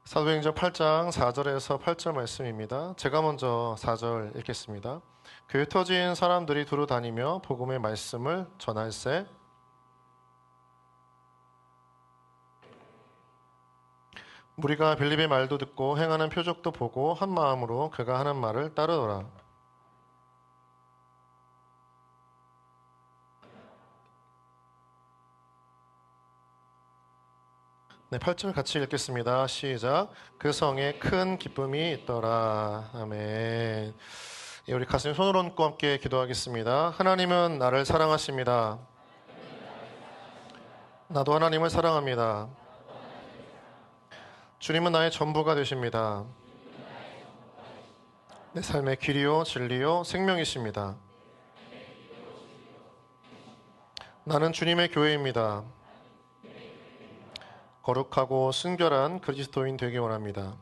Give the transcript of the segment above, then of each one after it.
사도행전 8장 4절에서 8절 말씀입니다. 제가 먼저 4절 읽겠습니다. 교회 흩어진 사람들이 두루 다니며 복음의 말씀을 전할세. 무리가 빌립의 말도 듣고 행하는 표적도 보고 한 마음으로 그가 하는 말을 따르더라. 네, 8절 같이 읽겠습니다. 시작. 그 성에 큰 기쁨이 있더라. 아멘. 예, 우리 가슴에 손을 얹고 함께 기도하겠습니다. 하나님은 나를 사랑하십니다. 나도 하나님을 사랑합니다. 주님은 나의 전부가 되십니다. 내 삶의 길이요 진리요 생명이십니다. 나는 주님의 교회입니다. 거룩하고 순결한 그리스도인 되기 원합니다.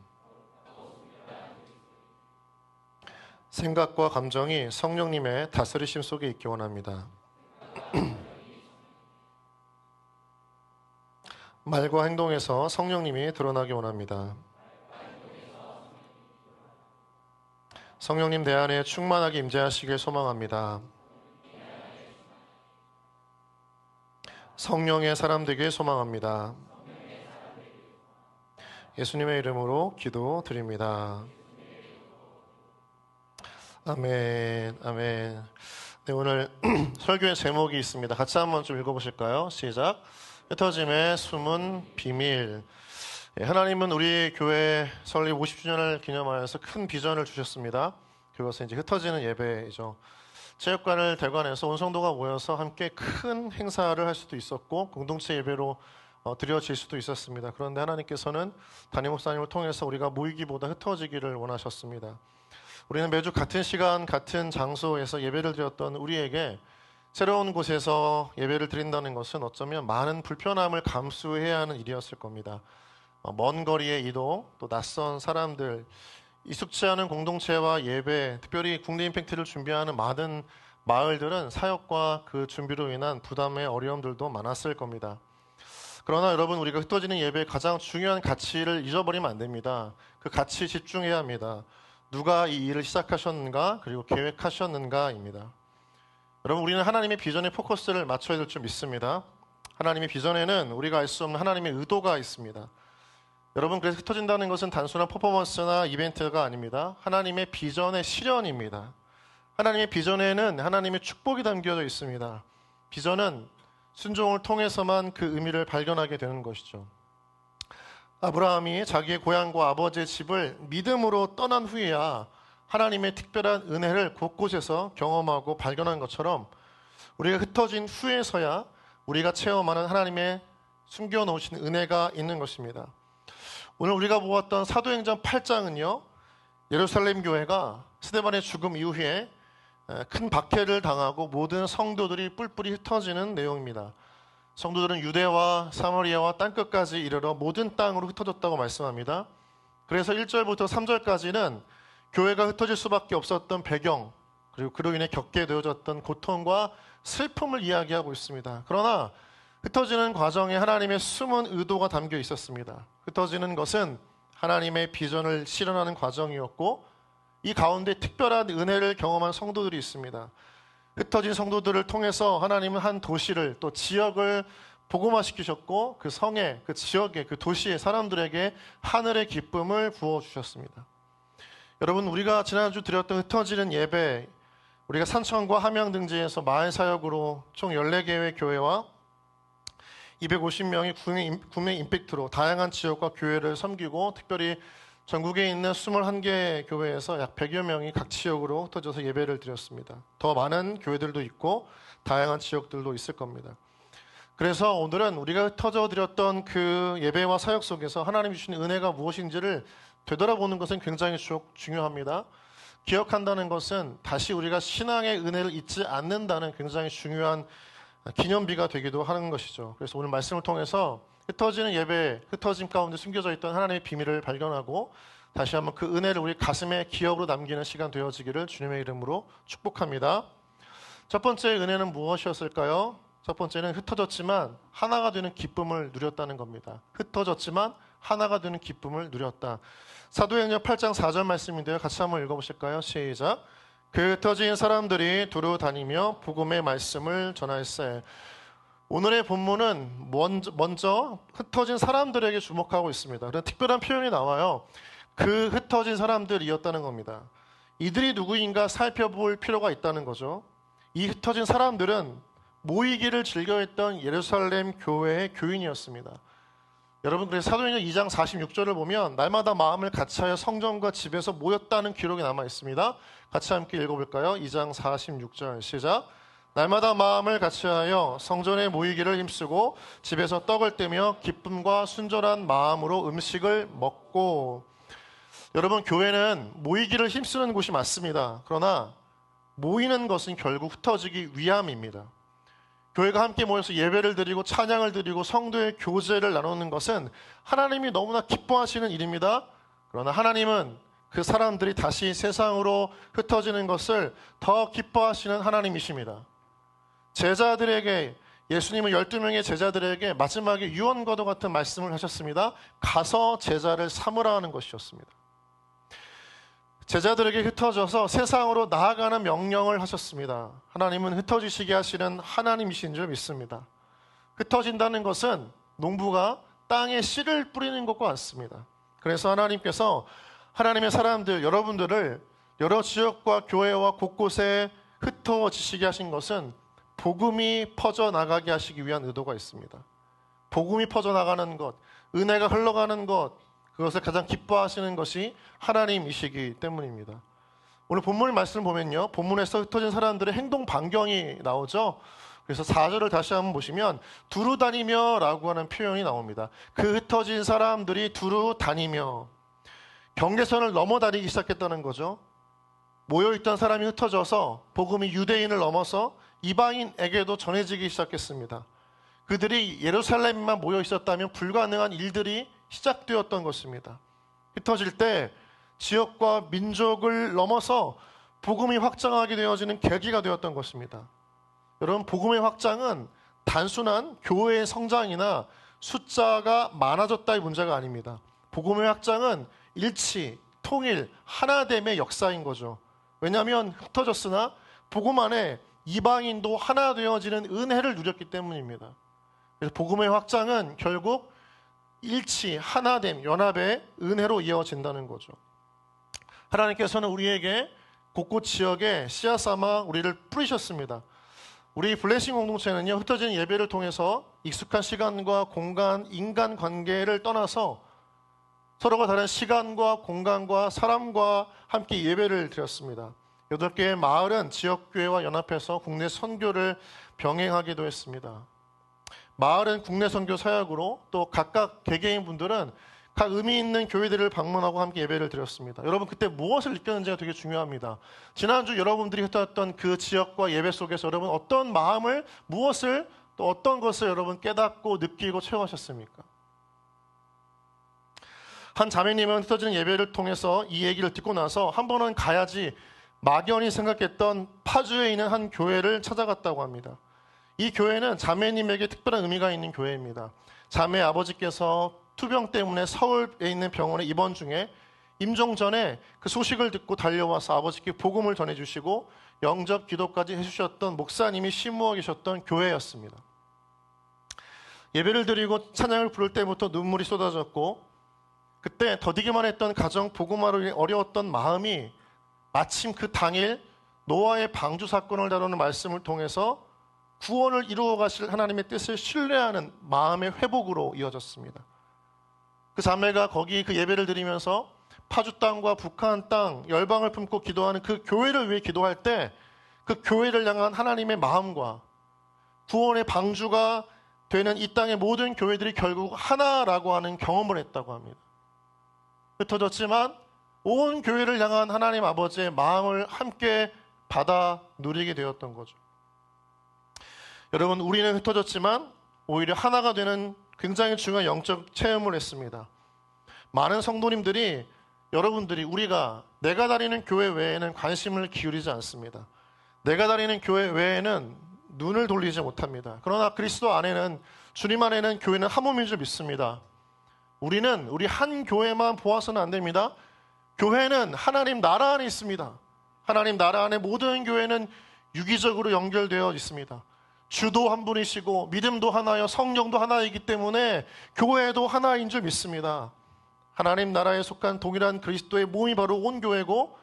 생각과 감정이 성령님의 다스리심 속에 있기 원합니다. 말과 행동에서 성령님이 드러나기 원합니다. 성령님 내 안에 충만하게 임재하시길 소망합니다. 성령의 사람 되길 소망합니다. 예수님의 이름으로 기도드립니다. 아멘, 아멘. 네, 오늘 설교의 제목이 있습니다. 같이 한번 좀 읽어보실까요? 시작. 흩어짐의 숨은 비밀. 하나님은 우리 교회 설립 50주년을 기념하여서 큰 비전을 주셨습니다. 그것은 이제 흩어지는 예배이죠. 체육관을 대관해서 온 성도가 모여서 함께 큰 행사를 할 수도 있었고 공동체 예배로 드려질 수도 있었습니다. 그런데 하나님께서는 담임 목사님을 통해서 우리가 모이기보다 흩어지기를 원하셨습니다. 우리는 매주 같은 시간 같은 장소에서 예배를 드렸던 우리에게 새로운 곳에서 예배를 드린다는 것은 어쩌면 많은 불편함을 감수해야 하는 일이었을 겁니다. 먼 거리의 이동, 또 낯선 사람들, 익숙치 않은 공동체와 예배, 특별히 국내 임팩트를 준비하는 많은 마을들은 사역과 그 준비로 인한 부담의 어려움들도 많았을 겁니다. 그러나 여러분, 우리가 흩어지는 예배의 가장 중요한 가치를 잊어버리면 안 됩니다. 그 가치에 집중해야 합니다. 누가 이 일을 시작하셨는가, 그리고 계획하셨는가입니다. 여러분, 우리는 하나님의 비전에 포커스를 맞춰야 될 줄 믿습니다. 하나님의 비전에는 우리가 알 수 없는 하나님의 의도가 있습니다. 여러분, 그래서 흩어진다는 것은 단순한 퍼포먼스나 이벤트가 아닙니다. 하나님의 비전의 실현입니다. 하나님의 비전에는 하나님의 축복이 담겨져 있습니다. 비전은 순종을 통해서만 그 의미를 발견하게 되는 것이죠. 아브라함이 자기의 고향과 아버지의 집을 믿음으로 떠난 후에야 하나님의 특별한 은혜를 곳곳에서 경험하고 발견한 것처럼 우리가 흩어진 후에서야 우리가 체험하는 하나님의 숨겨놓으신 은혜가 있는 것입니다. 오늘 우리가 보았던 사도행전 8장은요, 예루살렘 교회가 스데반의 죽음 이후에 큰 박해를 당하고 모든 성도들이 뿔뿔이 흩어지는 내용입니다. 성도들은 유대와 사마리아와 땅끝까지 이르러 모든 땅으로 흩어졌다고 말씀합니다. 그래서 1절부터 3절까지는 교회가 흩어질 수밖에 없었던 배경, 그리고 그로 인해 겪게 되어졌던 고통과 슬픔을 이야기하고 있습니다. 그러나 흩어지는 과정에 하나님의 숨은 의도가 담겨 있었습니다. 흩어지는 것은 하나님의 비전을 실현하는 과정이었고, 이 가운데 특별한 은혜를 경험한 성도들이 있습니다. 흩어진 성도들을 통해서 하나님은 한 도시를, 또 지역을 복음화시키셨고, 그 성에, 그 지역에, 그 도시의 사람들에게 하늘의 기쁨을 부어주셨습니다. 여러분, 우리가 지난주 드렸던 흩어지는 예배, 우리가 산천과 함양 등지에서 마을 사역으로 총 14개의 교회와 250명이 국내 임팩트로 다양한 지역과 교회를 섬기고, 특별히 전국에 있는 21개 교회에서 약 100여 명이 각 지역으로 흩어져서 예배를 드렸습니다. 더 많은 교회들도 있고 다양한 지역들도 있을 겁니다. 그래서 오늘은 우리가 흩어져 드렸던 그 예배와 사역 속에서 하나님이 주신 은혜가 무엇인지를 되돌아보는 것은 굉장히 중요합니다. 기억한다는 것은 다시 우리가 신앙의 은혜를 잊지 않는다는 굉장히 중요한 기념비가 되기도 하는 것이죠. 그래서 오늘 말씀을 통해서 흩어지는 예배, 흩어짐 가운데 숨겨져 있던 하나님의 비밀을 발견하고 다시 한번 그 은혜를 우리 가슴에 기억으로 남기는 시간 되어지기를 주님의 이름으로 축복합니다. 첫 번째 은혜는 무엇이었을까요? 첫 번째는 흩어졌지만 하나가 되는 기쁨을 누렸다는 겁니다. 흩어졌지만 하나가 되는 기쁨을 누렸다. 사도행전 8장 4절 말씀인데요. 같이 한번 읽어보실까요? 시작. 그 흩어진 사람들이 두루 다니며 복음의 말씀을 전하였어요. 오늘의 본문은 먼저 흩어진 사람들에게 주목하고 있습니다. 그런 특별한 표현이 나와요. 그 흩어진 사람들이었다는 겁니다. 이들이 누구인가 살펴볼 필요가 있다는 거죠. 이 흩어진 사람들은 모이기를 즐겨했던 예루살렘 교회의 교인이었습니다. 여러분, 그래서 사도행전 2장 46절을 보면 날마다 마음을 같이하여 성전과 집에서 모였다는 기록이 남아 있습니다. 같이 함께 읽어볼까요? 2장 46절 시작. 날마다 마음을 같이하여 성전에 모이기를 힘쓰고 집에서 떡을 떼며 기쁨과 순전한 마음으로 음식을 먹고. 여러분, 교회는 모이기를 힘쓰는 곳이 맞습니다. 그러나 모이는 것은 결국 흩어지기 위함입니다. 교회가 함께 모여서 예배를 드리고 찬양을 드리고 성도의 교제를 나누는 것은 하나님이 너무나 기뻐하시는 일입니다. 그러나 하나님은 그 사람들이 다시 세상으로 흩어지는 것을 더 기뻐하시는 하나님이십니다. 제자들에게, 예수님은 12명의 제자들에게 마지막에 유언과도 같은 말씀을 하셨습니다. 가서 제자를 삼으라 하는 것이었습니다. 제자들에게 흩어져서 세상으로 나아가는 명령을 하셨습니다. 하나님은 흩어지시게 하시는 하나님이신 줄 믿습니다. 흩어진다는 것은 농부가 땅에 씨를 뿌리는 것과 같습니다. 그래서 하나님께서 하나님의 사람들, 여러분들을 여러 지역과 교회와 곳곳에 흩어지시게 하신 것은 복음이 퍼져나가게 하시기 위한 의도가 있습니다. 복음이 퍼져나가는 것, 은혜가 흘러가는 것, 그것을 가장 기뻐하시는 것이 하나님이시기 때문입니다. 오늘 본문의 말씀을 보면요, 본문에서 흩어진 사람들의 행동 반경이 나오죠. 그래서 4절을 다시 한번 보시면 두루 다니며 라고 하는 표현이 나옵니다. 그 흩어진 사람들이 두루 다니며, 경계선을 넘어 다니기 시작했다는 거죠. 모여있던 사람이 흩어져서 복음이 유대인을 넘어서 이방인에게도 전해지기 시작했습니다. 그들이 예루살렘만 모여 있었다면 불가능한 일들이 시작되었던 것입니다. 흩어질 때 지역과 민족을 넘어서 복음이 확장하게 되어지는 계기가 되었던 것입니다. 여러분, 복음의 확장은 단순한 교회의 성장이나 숫자가 많아졌다의 문제가 아닙니다. 복음의 확장은 일치, 통일, 하나됨의 역사인 거죠. 왜냐하면 흩어졌으나 복음 안에 이방인도 하나 되어지는 은혜를 누렸기 때문입니다. 그래서 복음의 확장은 결국 일치, 하나됨, 연합의 은혜로 이어진다는 거죠. 하나님께서는 우리에게 곳곳 지역에 씨앗 삼아 우리를 뿌리셨습니다. 우리 블레싱 공동체는요, 흩어진 예배를 통해서 익숙한 시간과 공간, 인간관계를 떠나서 서로가 다른 시간과 공간과 사람과 함께 예배를 드렸습니다. 8개의 마을은 지역교회와 연합해서 국내 선교를 병행하기도 했습니다. 마을은 국내 선교 사역으로, 또 각각 개개인분들은 각 의미 있는 교회들을 방문하고 함께 예배를 드렸습니다. 여러분, 그때 무엇을 느꼈는지가 되게 중요합니다. 지난주 여러분들이 흩어졌던 그 지역과 예배 속에서 여러분 어떤 마음을, 무엇을, 또 어떤 것을 여러분 깨닫고 느끼고 체험하셨습니까? 한 자매님은 흩어지는 예배를 통해서 이 얘기를 듣고 나서 한 번은 가야지 막연히 생각했던 파주에 있는 한 교회를 찾아갔다고 합니다. 이 교회는 자매님에게 특별한 의미가 있는 교회입니다. 자매 아버지께서 투병 때문에 서울에 있는 병원에 입원 중에 임종 전에 그 소식을 듣고 달려와서 아버지께 복음을 전해주시고 영접 기도까지 해주셨던 목사님이 심무어 계셨던 교회였습니다. 예배를 드리고 찬양을 부를 때부터 눈물이 쏟아졌고, 그때 더디기만 했던 가정 복음화로 어려웠던 마음이 마침 그 당일 노아의 방주 사건을 다루는 말씀을 통해서 구원을 이루어 가실 하나님의 뜻을 신뢰하는 마음의 회복으로 이어졌습니다. 그 자매가 거기 그 예배를 드리면서 파주 땅과 북한 땅, 열방을 품고 기도하는 그 교회를 위해 기도할 때 그 교회를 향한 하나님의 마음과 구원의 방주가 되는 이 땅의 모든 교회들이 결국 하나라고 하는 경험을 했다고 합니다. 흩어졌지만 온 교회를 향한 하나님 아버지의 마음을 함께 받아 누리게 되었던 거죠. 여러분, 우리는 흩어졌지만 오히려 하나가 되는 굉장히 중요한 영적 체험을 했습니다. 많은 성도님들이, 여러분들이, 우리가 내가 다니는 교회 외에는 관심을 기울이지 않습니다. 내가 다니는 교회 외에는 눈을 돌리지 못합니다. 그러나 그리스도 안에는, 주님 안에는 교회는 한 몸인 줄 믿습니다. 우리는 우리 한 교회만 보아서는 안 됩니다. 교회는 하나님 나라 안에 있습니다. 하나님 나라 안에 모든 교회는 유기적으로 연결되어 있습니다. 주도 한 분이시고 믿음도 하나요, 성령도 하나이기 때문에 교회도 하나인 줄 믿습니다. 하나님 나라에 속한 동일한 그리스도의 몸이 바로 온 교회고,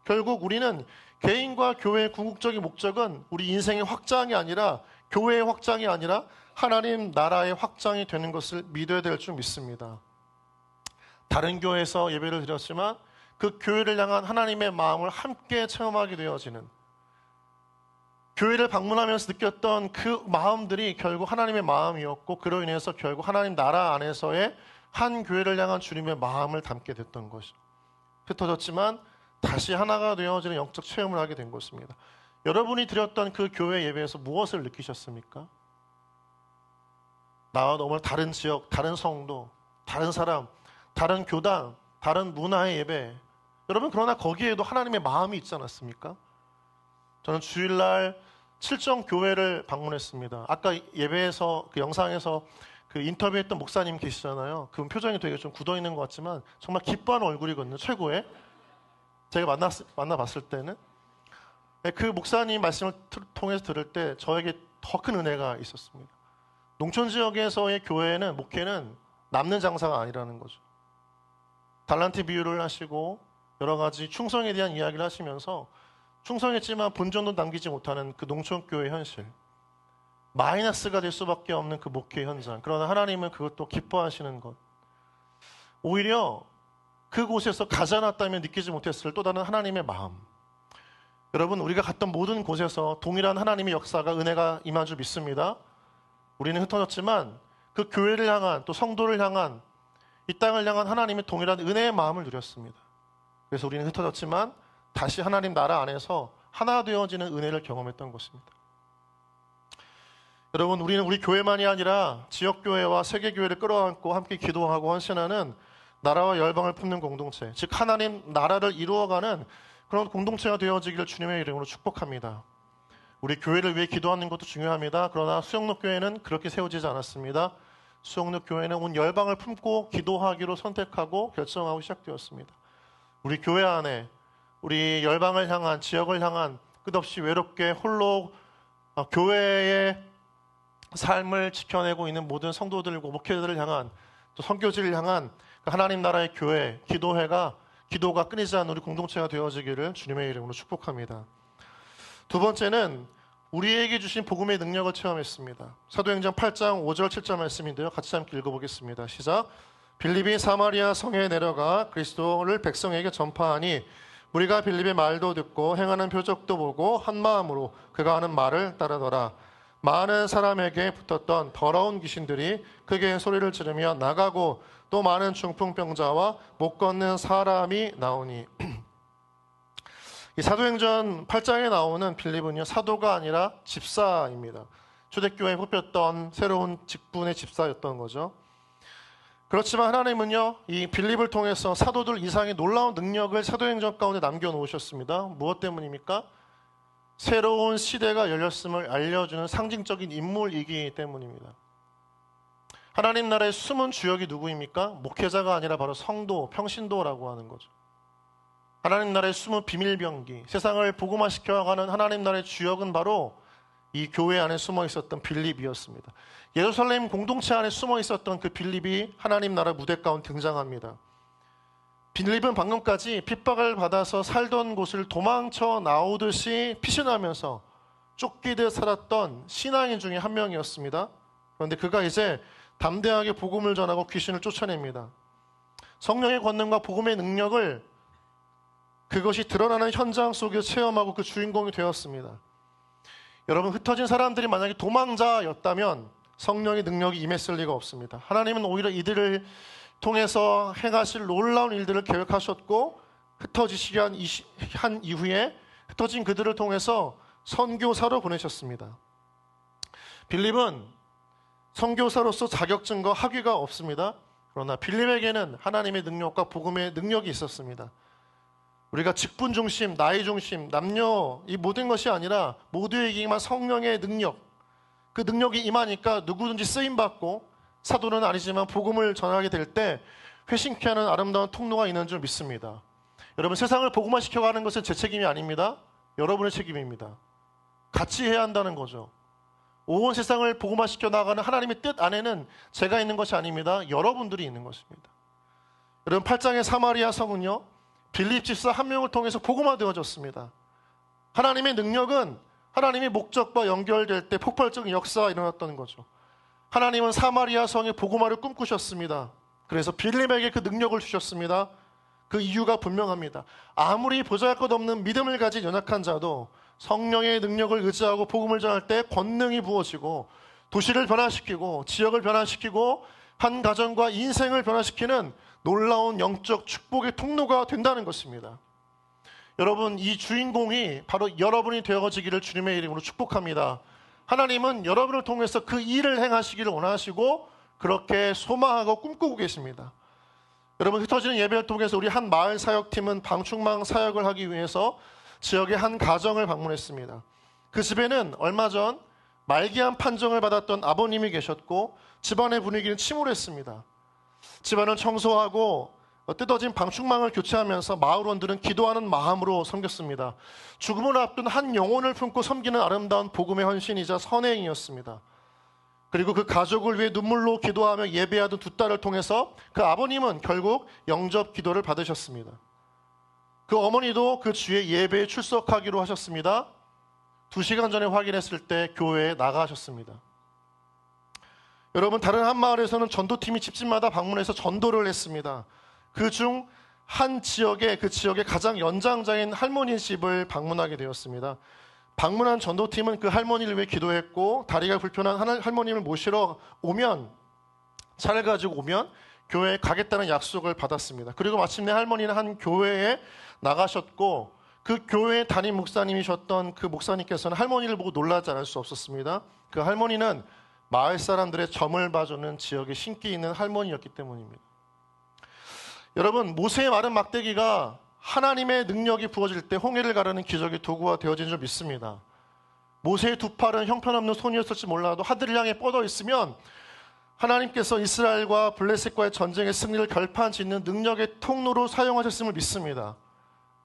결국 우리는 개인과 교회의 궁극적인 목적은 우리 인생의 확장이 아니라, 교회의 확장이 아니라 하나님 나라의 확장이 되는 것을 믿어야 될 줄 믿습니다. 다른 교회에서 예배를 드렸지만 그 교회를 향한 하나님의 마음을 함께 체험하게 되어지는, 교회를 방문하면서 느꼈던 그 마음들이 결국 하나님의 마음이었고, 그로 인해서 결국 하나님 나라 안에서의 한 교회를 향한 주님의 마음을 담게 됐던 것이죠. 흩어졌지만 다시 하나가 되어지는 영적 체험을 하게 된 것입니다. 여러분이 드렸던 그 교회 예배에서 무엇을 느끼셨습니까? 나와 너무 다른 지역, 다른 성도, 다른 사람, 다른 교단, 다른 문화의 예배. 여러분, 그러나 거기에도 하나님의 마음이 있지 않았습니까? 저는 주일날 칠정교회를 방문했습니다. 아까 예배에서, 그 영상에서 그 인터뷰했던 목사님 계시잖아요. 그 표정이 되게 좀 굳어있는 것 같지만 정말 기뻐하는 얼굴이거든요. 최고의. 제가 만나봤을 때는. 그 목사님 말씀을 통해서 들을 때 저에게 더 큰 은혜가 있었습니다. 농촌 지역에서의 교회는, 목회는 남는 장사가 아니라는 거죠. 달란트 비유를 하시고 여러 가지 충성에 대한 이야기를 하시면서 충성했지만 본전도 남기지 못하는 그 농촌교회 현실, 마이너스가 될 수밖에 없는 그 목회 현장, 그러나 하나님은 그것도 기뻐하시는 것, 오히려 그곳에서 가지 않았다면 느끼지 못했을 또 다른 하나님의 마음. 여러분, 우리가 갔던 모든 곳에서 동일한 하나님의 역사가, 은혜가 임한 줄 믿습니다. 우리는 흩어졌지만 그 교회를 향한, 또 성도를 향한, 이 땅을 향한 하나님의 동일한 은혜의 마음을 누렸습니다. 그래서 우리는 흩어졌지만 다시 하나님 나라 안에서 하나 되어지는 은혜를 경험했던 것입니다. 여러분, 우리는 우리 교회만이 아니라 지역교회와 세계교회를 끌어안고 함께 기도하고 헌신하는 나라와 열방을 품는 공동체, 즉 하나님 나라를 이루어가는 그런 공동체가 되어지기를 주님의 이름으로 축복합니다. 우리 교회를 위해 기도하는 것도 중요합니다. 그러나 수영록교회는 그렇게 세워지지 않았습니다. 수영록교회는 온 열방을 품고 기도하기로 선택하고 결정하고 시작되었습니다. 우리 교회 안에 우리 열방을 향한, 지역을 향한, 끝없이 외롭게 홀로 교회의 삶을 지켜내고 있는 모든 성도들과 목회자들을 향한, 또 선교지를 향한 하나님 나라의 교회, 기도가 끊이지 않는 우리 공동체가 되어지기를 주님의 이름으로 축복합니다. 두 번째는 우리에게 주신 복음의 능력을 체험했습니다. 사도행전 8장 5절 7절 말씀인데요. 같이 함께 읽어보겠습니다. 시작. 빌립이 사마리아 성에 내려가 그리스도를 백성에게 전파하니 우리가 빌립의 말도 듣고 행하는 표적도 보고 한 마음으로 그가 하는 말을 따르더라. 많은 사람에게 붙었던 더러운 귀신들이 크게 소리를 지르며 나가고 또 많은 중풍병자와 못 걷는 사람이 나오니. 이 사도행전 8장에 나오는 빌립은요, 사도가 아니라 집사입니다. 초대교회에 뽑혔던 새로운 직분의 집사였던 거죠. 그렇지만 하나님은요, 이 빌립을 통해서 사도들 이상의 놀라운 능력을 사도행전 가운데 남겨놓으셨습니다. 무엇 때문입니까? 새로운 시대가 열렸음을 알려주는 상징적인 인물이기 때문입니다. 하나님 나라의 숨은 주역이 누구입니까? 목회자가 아니라 바로 성도, 평신도라고 하는 거죠. 하나님 나라의 숨은 비밀병기, 세상을 복음화시켜가는 하나님 나라의 주역은 바로 이 교회 안에 숨어 있었던 빌립이었습니다. 예루살렘 공동체 안에 숨어 있었던 그 빌립이 하나님 나라 무대 가운데 등장합니다. 빌립은 방금까지 핍박을 받아서 살던 곳을 도망쳐 나오듯이 피신하면서 쫓기듯 살았던 신앙인 중에 한 명이었습니다. 그런데 그가 이제 담대하게 복음을 전하고 귀신을 쫓아냅니다. 성령의 권능과 복음의 능력을 그것이 드러나는 현장 속에 체험하고 그 주인공이 되었습니다. 여러분, 흩어진 사람들이 만약에 도망자였다면 성령의 능력이 임했을 리가 없습니다. 하나님은 오히려 이들을 통해서 행하실 놀라운 일들을 계획하셨고, 흩어지시게 한 이후에 흩어진 그들을 통해서 선교사로 보내셨습니다. 빌립은 선교사로서 자격증과 학위가 없습니다. 그러나 빌립에게는 하나님의 능력과 복음의 능력이 있었습니다. 우리가 직분 중심, 나이 중심, 남녀 이 모든 것이 아니라 모두에게 임한 성령의 능력, 그 능력이 임하니까 누구든지 쓰임받고 사도는 아니지만 복음을 전하게 될 때 회심케 하는 아름다운 통로가 있는 줄 믿습니다. 여러분, 세상을 복음화시켜가는 것은 제 책임이 아닙니다. 여러분의 책임입니다. 같이 해야 한다는 거죠. 온 세상을 복음화시켜 나가는 하나님의 뜻 안에는 제가 있는 것이 아닙니다. 여러분들이 있는 것입니다. 여러분, 8장의 사마리아 성은요, 빌립 집사 한 명을 통해서 복음화되어졌습니다. 하나님의 능력은 하나님의 목적과 연결될 때 폭발적인 역사가 일어났던 거죠. 하나님은 사마리아 성의 복음화를 꿈꾸셨습니다. 그래서 빌립에게 그 능력을 주셨습니다. 그 이유가 분명합니다. 아무리 보잘것없는 믿음을 가진 연약한 자도 성령의 능력을 의지하고 복음을 전할 때 권능이 부어지고 도시를 변화시키고 지역을 변화시키고 한 가정과 인생을 변화시키는 놀라운 영적 축복의 통로가 된다는 것입니다. 여러분, 이 주인공이 바로 여러분이 되어지기를 주님의 이름으로 축복합니다. 하나님은 여러분을 통해서 그 일을 행하시기를 원하시고 그렇게 소망하고 꿈꾸고 계십니다. 여러분, 흩어지는 예배를 통해서 우리 한 마을 사역팀은 방충망 사역을 하기 위해서 지역의 한 가정을 방문했습니다. 그 집에는 얼마 전 말기암 판정을 받았던 아버님이 계셨고 집안의 분위기는 침울했습니다. 집안을 청소하고 뜯어진 방충망을 교체하면서 마을원들은 기도하는 마음으로 섬겼습니다. 죽음을 앞둔 한 영혼을 품고 섬기는 아름다운 복음의 헌신이자 선행이었습니다. 그리고 그 가족을 위해 눈물로 기도하며 예배하던 두 딸을 통해서 그 아버님은 결국 영접 기도를 받으셨습니다. 그 어머니도 그 주의 예배에 출석하기로 하셨습니다. 2시간 전에 확인했을 때 교회에 나가셨습니다. 여러분, 다른 한 마을에서는 전도팀이 집집마다 방문해서 전도를 했습니다. 그중 한 지역의 그 지역의 가장 연장자인 할머니 집을 방문하게 되었습니다. 방문한 전도팀은 그 할머니를 위해 기도했고 다리가 불편한 할머님을 모시러 오면 차를 가지고 오면 교회에 가겠다는 약속을 받았습니다. 그리고 마침내 할머니는 한 교회에 나가셨고 그 교회의 담임 목사님이셨던 그 목사님께서는 할머니를 보고 놀라지 않을 수 없었습니다. 그 할머니는 마을 사람들의 점을 봐주는 지역에 신기 있는 할머니였기 때문입니다. 여러분, 모세의 마른 막대기가 하나님의 능력이 부어질 때 홍해를 가르는 기적의 도구가 되어진 줄 믿습니다. 모세의 두 팔은 형편없는 손이었을지 몰라도 하늘을 향해 뻗어 있으면 하나님께서 이스라엘과 블레셋과의 전쟁의 승리를 결판짓는 능력의 통로로 사용하셨음을 믿습니다.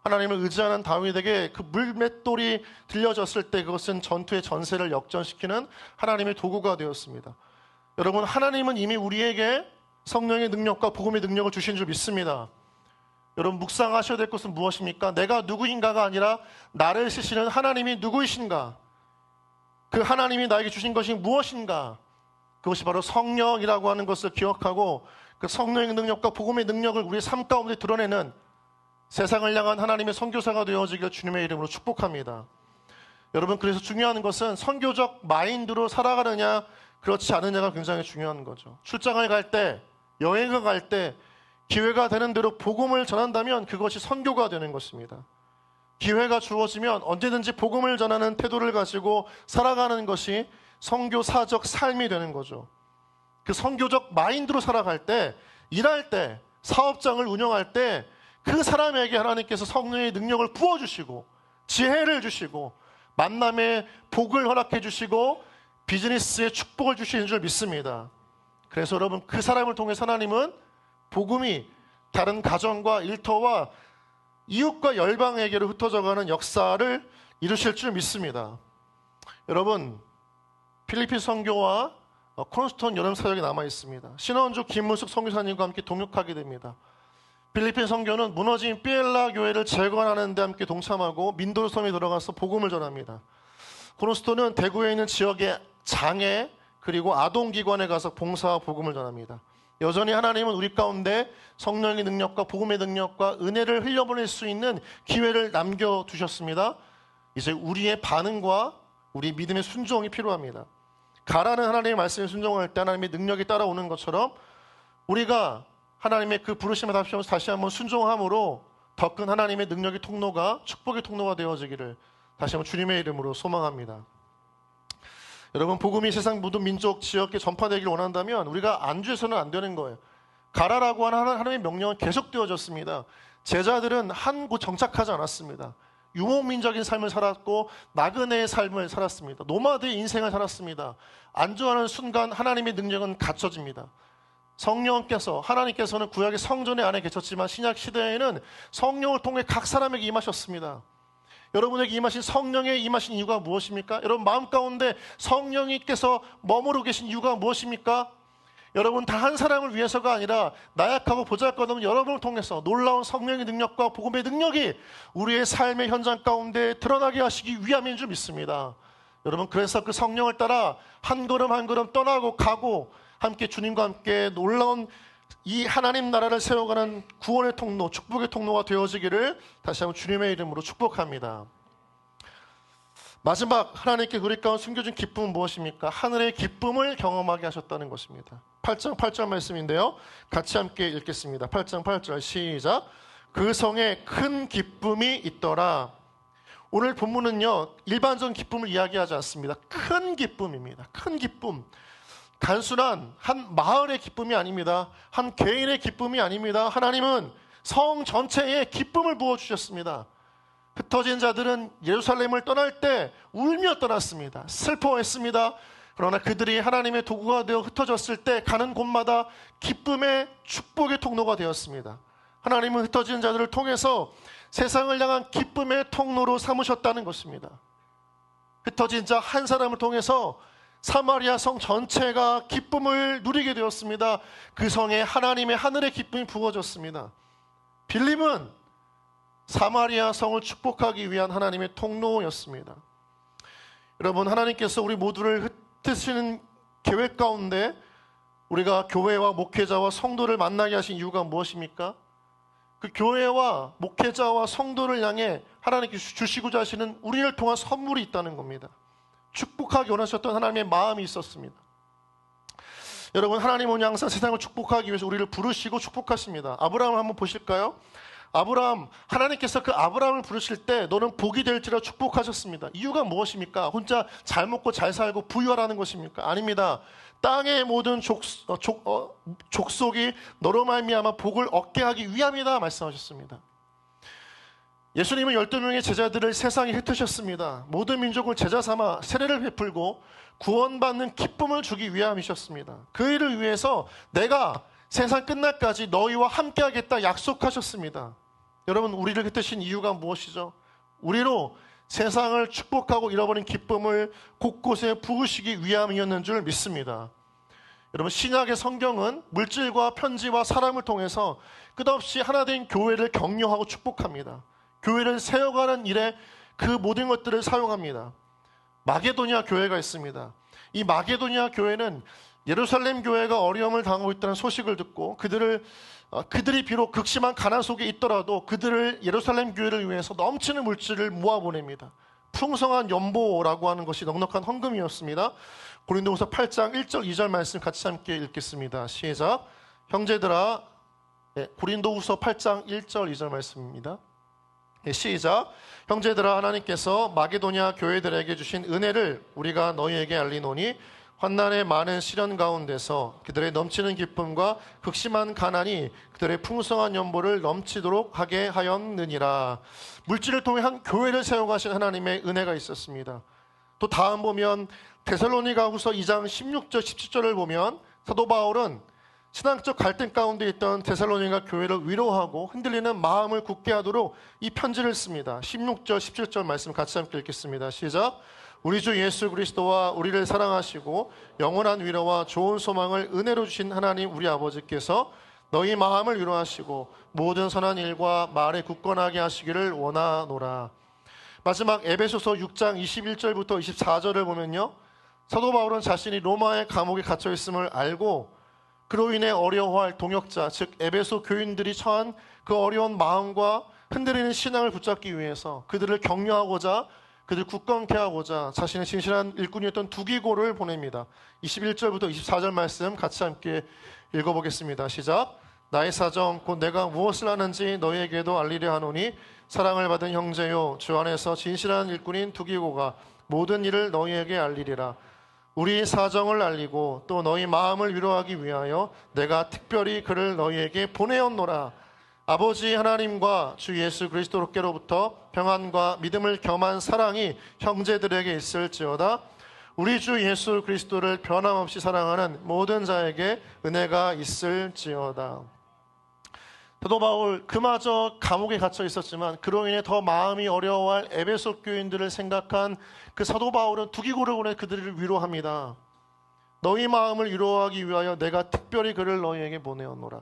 하나님을 의지하는 다윗에게 그 물맷돌이 들려졌을 때 그것은 전투의 전세를 역전시키는 하나님의 도구가 되었습니다. 여러분, 하나님은 이미 우리에게 성령의 능력과 복음의 능력을 주신 줄 믿습니다. 여러분, 묵상하셔야 될 것은 무엇입니까? 내가 누구인가가 아니라 나를 쓰시는 하나님이 누구이신가? 그 하나님이 나에게 주신 것이 무엇인가? 그것이 바로 성령이라고 하는 것을 기억하고 그 성령의 능력과 복음의 능력을 우리의 삶 가운데 드러내는 세상을 향한 하나님의 선교사가 되어지길 주님의 이름으로 축복합니다. 여러분, 그래서 중요한 것은 선교적 마인드로 살아가느냐 그렇지 않느냐가 굉장히 중요한 거죠. 출장을 갈 때, 여행을 갈 때 기회가 되는 대로 복음을 전한다면 그것이 선교가 되는 것입니다. 기회가 주어지면 언제든지 복음을 전하는 태도를 가지고 살아가는 것이 선교사적 삶이 되는 거죠. 그 선교적 마인드로 살아갈 때, 일할 때, 사업장을 운영할 때 그 사람에게 하나님께서 성령의 능력을 부어주시고 지혜를 주시고 만남의 복을 허락해 주시고 비즈니스의 축복을 주시는 줄 믿습니다. 그래서 여러분, 그 사람을 통해서 하나님은 복음이 다른 가정과 일터와 이웃과 열방에게로 흩어져가는 역사를 이루실 줄 믿습니다. 여러분, 필리핀 선교와 코너스톤 여름 사역이 남아 있습니다. 신원주 김문숙 선교사님과 함께 동역하게 됩니다. 필리핀 선교는 무너진 삐엘라 교회를 재건하는 데 함께 동참하고 민도르 섬에 들어가서 복음을 전합니다. 코너스톤은 대구에 있는 지역의 장애 그리고 아동기관에 가서 봉사와 복음을 전합니다. 여전히 하나님은 우리 가운데 성령의 능력과 복음의 능력과 은혜를 흘려보낼 수 있는 기회를 남겨두셨습니다. 이제 우리의 반응과 우리 믿음의 순종이 필요합니다. 가라는 하나님의 말씀에 순종할 때 하나님의 능력이 따라오는 것처럼 우리가 하나님의 그 부르심에 다시 한번 순종함으로 더 큰 하나님의 능력의 통로가 축복의 통로가 되어지기를 다시 한번 주님의 이름으로 소망합니다. 여러분, 복음이 세상 모든 민족, 지역에 전파되기를 원한다면 우리가 안주해서는 안 되는 거예요. 가라라고 하는 하나님의 명령은 계속되어졌습니다. 제자들은 한 곳 정착하지 않았습니다. 유목민적인 삶을 살았고 나그네의 삶을 살았습니다. 노마드의 인생을 살았습니다. 안주하는 순간 하나님의 능력은 갖춰집니다. 성령께서, 하나님께서는 구약의 성전의 안에 계셨지만 신약 시대에는 성령을 통해 각 사람에게 임하셨습니다. 여러분에게 임하신 성령의 임하신 이유가 무엇입니까? 여러분 마음 가운데 성령님께서 머무르고 계신 이유가 무엇입니까? 여러분 단 한 사람을 위해서가 아니라 나약하고 보잘것없는 여러분을 통해서 놀라운 성령의 능력과 복음의 능력이 우리의 삶의 현장 가운데 드러나게 하시기 위함인 줄 믿습니다. 여러분 그래서 그 성령을 따라 한 걸음 한 걸음 떠나고 가고 함께 주님과 함께 놀라운 이 하나님 나라를 세워가는 구원의 통로, 축복의 통로가 되어지기를 다시 한번 주님의 이름으로 축복합니다. 마지막 하나님께 우리 가운데 숨겨진 기쁨은 무엇입니까? 하늘의 기쁨을 경험하게 하셨다는 것입니다. 8장 8절 말씀인데요. 같이 함께 읽겠습니다. 8장 8절 시작. 그 성에 큰 기쁨이 있더라. 오늘 본문은요, 일반적인 기쁨을 이야기하지 않습니다. 큰 기쁨입니다. 큰 기쁨. 단순한 한 마을의 기쁨이 아닙니다. 한 개인의 기쁨이 아닙니다. 하나님은 성 전체에 기쁨을 부어주셨습니다. 흩어진 자들은 예루살렘을 떠날 때 울며 떠났습니다. 슬퍼했습니다. 그러나 그들이 하나님의 도구가 되어 흩어졌을 때 가는 곳마다 기쁨의 축복의 통로가 되었습니다. 하나님은 흩어진 자들을 통해서 세상을 향한 기쁨의 통로로 삼으셨다는 것입니다. 흩어진 자 한 사람을 통해서 사마리아 성 전체가 기쁨을 누리게 되었습니다. 그 성에 하나님의 하늘의 기쁨이 부어졌습니다. 빌림은 사마리아 성을 축복하기 위한 하나님의 통로였습니다. 여러분 하나님께서 우리 모두를 흩으시는 계획 가운데 우리가 교회와 목회자와 성도를 만나게 하신 이유가 무엇입니까? 그 교회와 목회자와 성도를 향해 하나님께서 주시고자 하시는 우리를 통한 선물이 있다는 겁니다. 축복하기 원하셨던 하나님의 마음이 있었습니다. 여러분 하나님은 항상 세상을 축복하기 위해서 우리를 부르시고 축복하십니다. 아브라함을 한번 보실까요? 아브라함, 하나님께서 그 아브라함을 부르실 때 너는 복이 될지라 축복하셨습니다. 이유가 무엇입니까? 혼자 잘 먹고 잘 살고 부유하라는 것입니까? 아닙니다. 땅의 모든 족속이 너로 말미암아 복을 얻게 하기 위함이다 말씀하셨습니다. 예수님은 12명의 제자들을 세상에 흩으셨습니다. 모든 민족을 제자 삼아 세례를 베풀고 구원받는 기쁨을 주기 위함이셨습니다. 그 일을 위해서 내가 세상 끝날까지 너희와 함께 하겠다 약속하셨습니다. 여러분 우리를 흩으신 이유가 무엇이죠? 우리로 세상을 축복하고 잃어버린 기쁨을 곳곳에 부으시기 위함이었는 줄 믿습니다. 여러분 신약의 성경은 물질과 편지와 사람을 통해서 끝없이 하나된 교회를 격려하고 축복합니다. 교회를 세워가는 일에 그 모든 것들을 사용합니다. 마게도니아 교회가 있습니다. 이 마게도니아 교회는 예루살렘 교회가 어려움을 당하고 있다는 소식을 듣고 그들이 비록 극심한 가난 속에 있더라도 그들을 예루살렘 교회를 위해서 넘치는 물질을 모아보냅니다. 풍성한 연보라고 하는 것이 넉넉한 헌금이었습니다. 고린도후서 8장 1절 2절 말씀 같이 함께 읽겠습니다. 시작. 형제들아, 고린도후서 8장 1절 2절 말씀입니다. 시작. 형제들아, 하나님께서 마게도냐 교회들에게 주신 은혜를 우리가 너희에게 알리노니 환난의 많은 시련 가운데서 그들의 넘치는 기쁨과 극심한 가난이 그들의 풍성한 연보를 넘치도록 하게 하였느니라. 물질을 통해 한 교회를 세워가신 하나님의 은혜가 있었습니다. 또 다음 보면 데살로니가후서 2장 16절 17절을 보면 사도 바울은 신앙적 갈등 가운데 있던 데살로니가 교회를 위로하고 흔들리는 마음을 굳게 하도록 이 편지를 씁니다. 16절 17절 말씀 같이 함께 읽겠습니다. 시작. 우리 주 예수 그리스도와 우리를 사랑하시고 영원한 위로와 좋은 소망을 은혜로 주신 하나님 우리 아버지께서 너희 마음을 위로하시고 모든 선한 일과 말에 굳건하게 하시기를 원하노라. 마지막 에베소서 6장 21절부터 24절을 보면요, 사도 바울은 자신이 로마의 감옥에 갇혀 있음을 알고 그로 인해 어려워할 동역자, 즉 에베소 교인들이 처한 그 어려운 마음과 흔들리는 신앙을 붙잡기 위해서 그들을 격려하고자, 그들 굳건케 하고자 자신의 진실한 일꾼이었던 두기고를 보냅니다. 21절부터 24절 말씀 같이 함께 읽어보겠습니다. 시작. 나의 사정 곧 내가 무엇을 하는지 너희에게도 알리려 하노니 사랑을 받은 형제요 주 안에서 진실한 일꾼인 두기고가 모든 일을 너희에게 알리리라. 우리 사정을 알리고 또 너희 마음을 위로하기 위하여 내가 특별히 그를 너희에게 보내었노라. 아버지 하나님과 주 예수 그리스도께로부터 평안과 믿음을 겸한 사랑이 형제들에게 있을지어다. 우리 주 예수 그리스도를 변함없이 사랑하는 모든 자에게 은혜가 있을지어다. 사도 바울 그마저 감옥에 갇혀 있었지만 그로 인해 더 마음이 어려워할 에베소 교인들을 생각한 그 사도 바울은 두기고를 보내 그들을 위로합니다. 너희 마음을 위로하기 위하여 내가 특별히 그를 너희에게 보내었노라.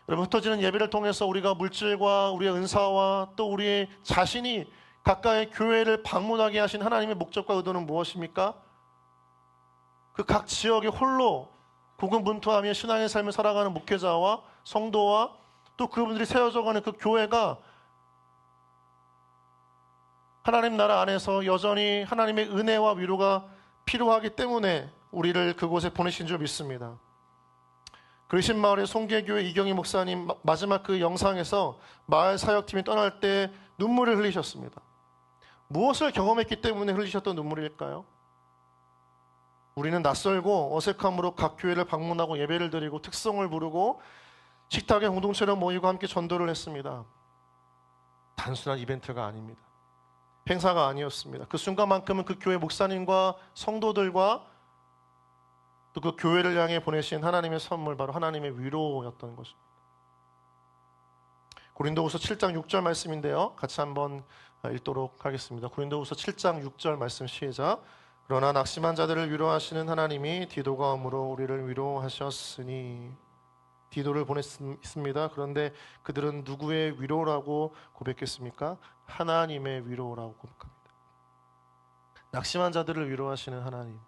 여러분, 흩어지는 예배를 통해서 우리가 물질과 우리의 은사와 또 우리의 자신이 가까이 교회를 방문하게 하신 하나님의 목적과 의도는 무엇입니까? 그 각 지역에 홀로 고군분투하며 신앙의 삶을 살아가는 목회자와 성도와 또 그분들이 세워져가는 그 교회가 하나님 나라 안에서 여전히 하나님의 은혜와 위로가 필요하기 때문에 우리를 그곳에 보내신 줄 믿습니다. 그리신 마을의 송계교회 이경희 목사님 마지막 그 영상에서 마을 사역팀이 떠날 때 눈물을 흘리셨습니다. 무엇을 경험했기 때문에 흘리셨던 눈물일까요? 우리는 낯설고 어색함으로 각 교회를 방문하고 예배를 드리고 특성을 부르고 식탁에 공동체로 모이고 함께 전도를 했습니다. 단순한 이벤트가 아닙니다. 행사가 아니었습니다. 그 순간만큼은 그 교회 목사님과 성도들과 또 그 교회를 향해 보내신 하나님의 선물, 바로 하나님의 위로였던 것입니다. 고린도후서 7장 6절 말씀인데요, 같이 한번 읽도록 하겠습니다. 고린도후서 7장 6절 말씀 시작. 그러나 낙심한 자들을 위로하시는 하나님이 디도가 엄으로 우리를 위로하셨으니. 디도를 보냈습니다. 그런데 그들은 누구의 위로라고 고백했습니까? 하나님의 위로라고 고백합니다. 낙심한 자들을 위로하시는 하나님.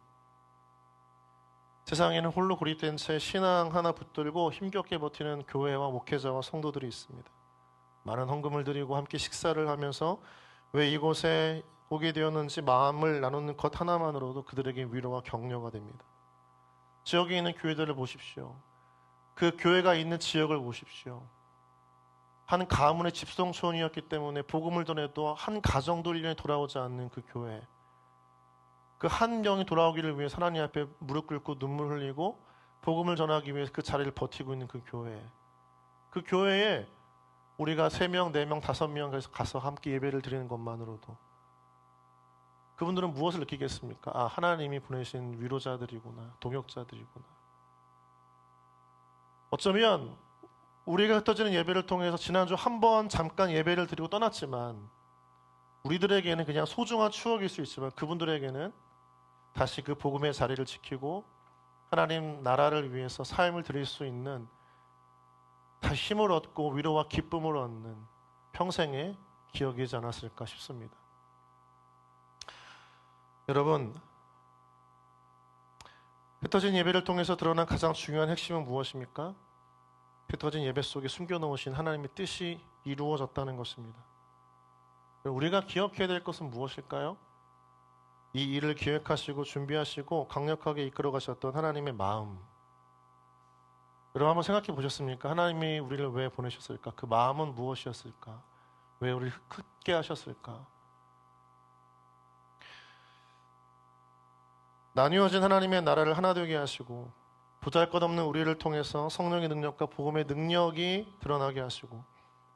세상에는 홀로 고립된 채 신앙 하나 붙들고 힘겹게 버티는 교회와 목회자와 성도들이 있습니다. 많은 헌금을 드리고 함께 식사를 하면서 왜 이곳에 오게 되었는지 마음을 나누는 것 하나만으로도 그들에게 위로와 격려가 됩니다. 지역에 있는 교회들을 보십시오. 그 교회가 있는 지역을 보십시오. 한 가문의 집성촌이었기 때문에 복음을 전해도 한 가정도 1년에 돌아오지 않는 그 교회, 그 한 명이 돌아오기를 위해 하나님 앞에 무릎 꿇고 눈물 흘리고 복음을 전하기 위해 그 자리를 버티고 있는 그 교회, 그 교회에 우리가 3명, 4명, 5명 가서 함께 예배를 드리는 것만으로도 그분들은 무엇을 느끼겠습니까? 아, 하나님이 보내신 위로자들이구나, 동역자들이구나. 어쩌면 우리가 흩어지는 예배를 통해서 지난주 한 번 잠깐 예배를 드리고 떠났지만 우리들에게는 그냥 소중한 추억일 수 있지만 그분들에게는 다시 그 복음의 자리를 지키고 하나님 나라를 위해서 삶을 드릴 수 있는 다시 힘을 얻고 위로와 기쁨을 얻는 평생의 기억이지 않았을까 싶습니다. 여러분, 흩어진 예배를 통해서 드러난 가장 중요한 핵심은 무엇입니까? 흩어진 예배 속에 숨겨놓으신 하나님의 뜻이 이루어졌다는 것입니다. 우리가 기억해야 될 것은 무엇일까요? 이 일을 기획하시고 준비하시고 강력하게 이끌어 가셨던 하나님의 마음. 여러분 한번 생각해 보셨습니까? 하나님이 우리를 왜 보내셨을까? 그 마음은 무엇이었을까? 왜 우리를 크게 하셨을까? 나뉘어진 하나님의 나라를 하나 되게 하시고 보잘것없는 우리를 통해서 성령의 능력과 복음의 능력이 드러나게 하시고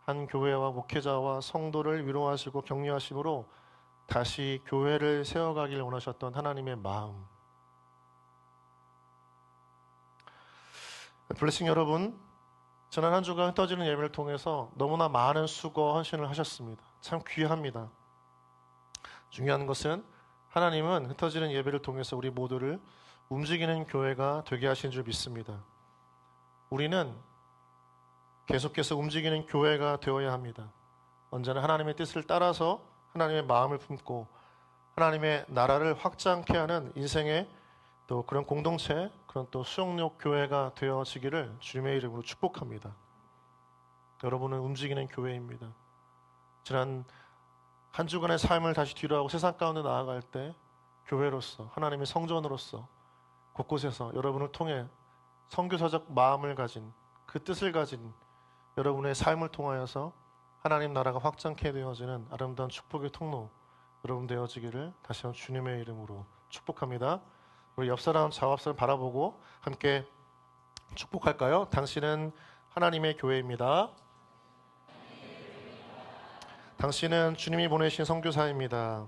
한 교회와 목회자와 성도를 위로하시고 격려하심으로 다시 교회를 세워가길 원하셨던 하나님의 마음. 블레싱 여러분, 지난 한 주간 흩어지는 예배를 통해서 너무나 많은 수고 헌신을 하셨습니다. 참 귀합니다. 중요한 것은 하나님은 흩어지는 예배를 통해서 우리 모두를 움직이는 교회가 되게 하신 줄 믿습니다. 우리는 계속해서 움직이는 교회가 되어야 합니다. 언제나 하나님의 뜻을 따라서 하나님의 마음을 품고 하나님의 나라를 확장케 하는 인생의 또 그런 공동체, 그런 또 수용력 교회가 되어지기를 주님의 이름으로 축복합니다. 여러분은 움직이는 교회입니다. 지난 한 주간의 삶을 다시 뒤로하고 세상 가운데 나아갈 때 교회로서, 하나님의 성전으로서 곳곳에서 여러분을 통해 선교사적 마음을 가진, 그 뜻을 가진 여러분의 삶을 통하여서 하나님 나라가 확장케 되어지는 아름다운 축복의 통로 여러분 되어지기를 다시 한번 주님의 이름으로 축복합니다. 우리 옆사람 좌앞사람 바라보고 함께 축복할까요? 당신은 하나님의 교회입니다. 당신은 주님이 보내신 선교사입니다.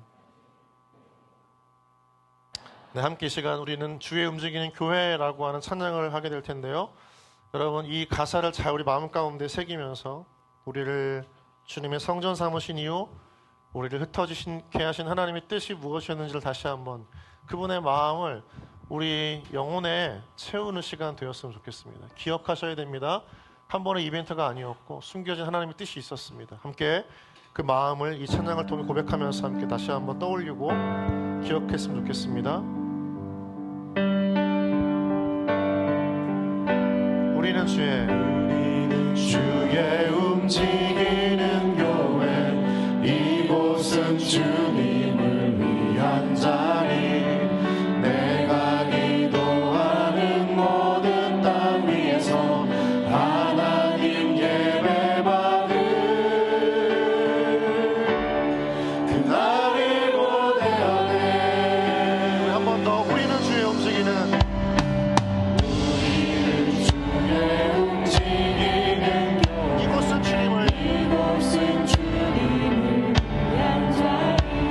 네, 함께 이 시간 우리는 주의 움직이는 교회라고 하는 찬양을 하게 될 텐데요. 여러분, 이 가사를 잘 우리 마음 가운데 새기면서 우리를 주님의 성전 삼으신 이유, 우리를 흩어지게 하신 하나님의 뜻이 무엇이었는지를 다시 한번 그분의 마음을 우리 영혼에 채우는 시간 되었으면 좋겠습니다. 기억하셔야 됩니다. 한 번의 이벤트가 아니었고 숨겨진 하나님의 뜻이 있었습니다. 함께 그 마음을 이 찬양을 통해 고백하면서 함께 다시 한번 떠올리고 기억했으면 좋겠습니다. 우리는 주의 움직이는 교회, 이곳은 주님을 위한 자리, 내가 기도하는 모든 땅 위에서 하나님 예배받을 그날을 고대하네. 한 번 더. 우리는 주의 움직이는 이곳은 주님을 위한 자리,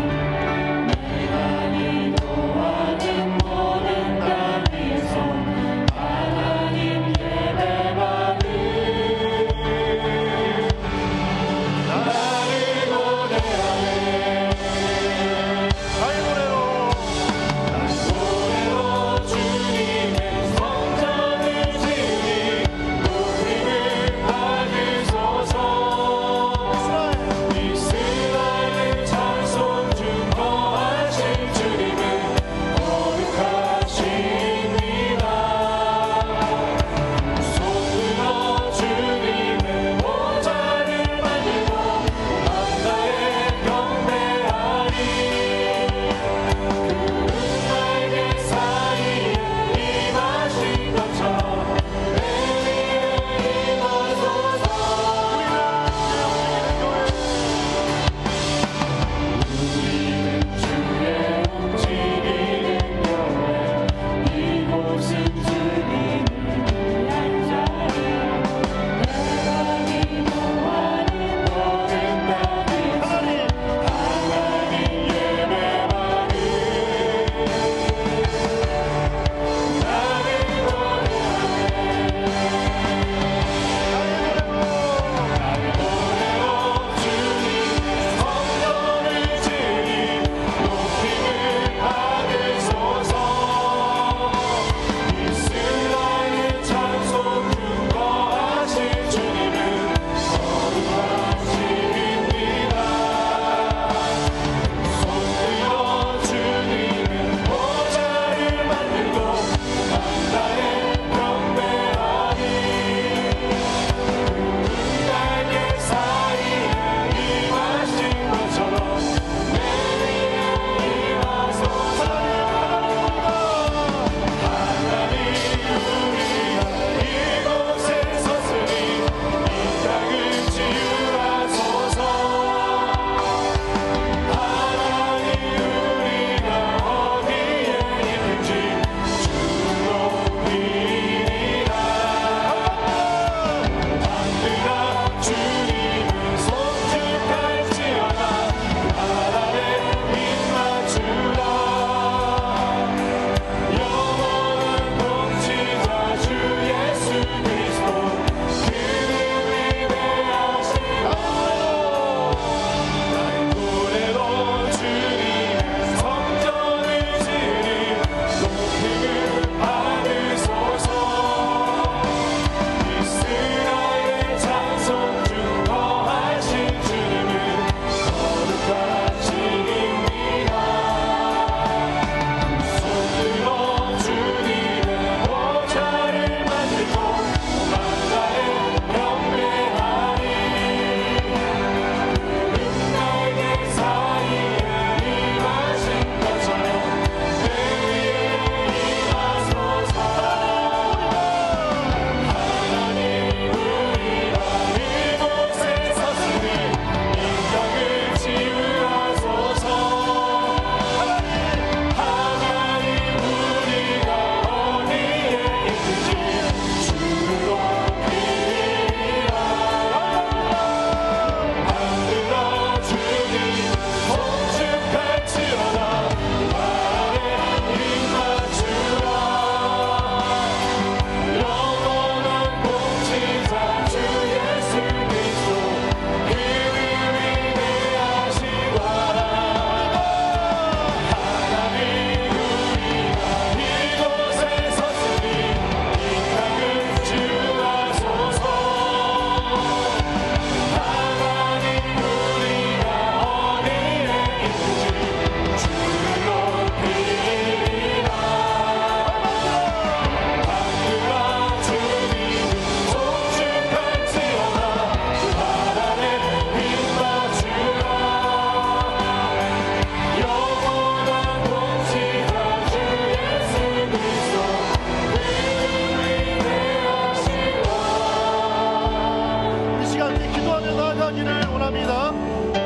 기도하기를 원합니다.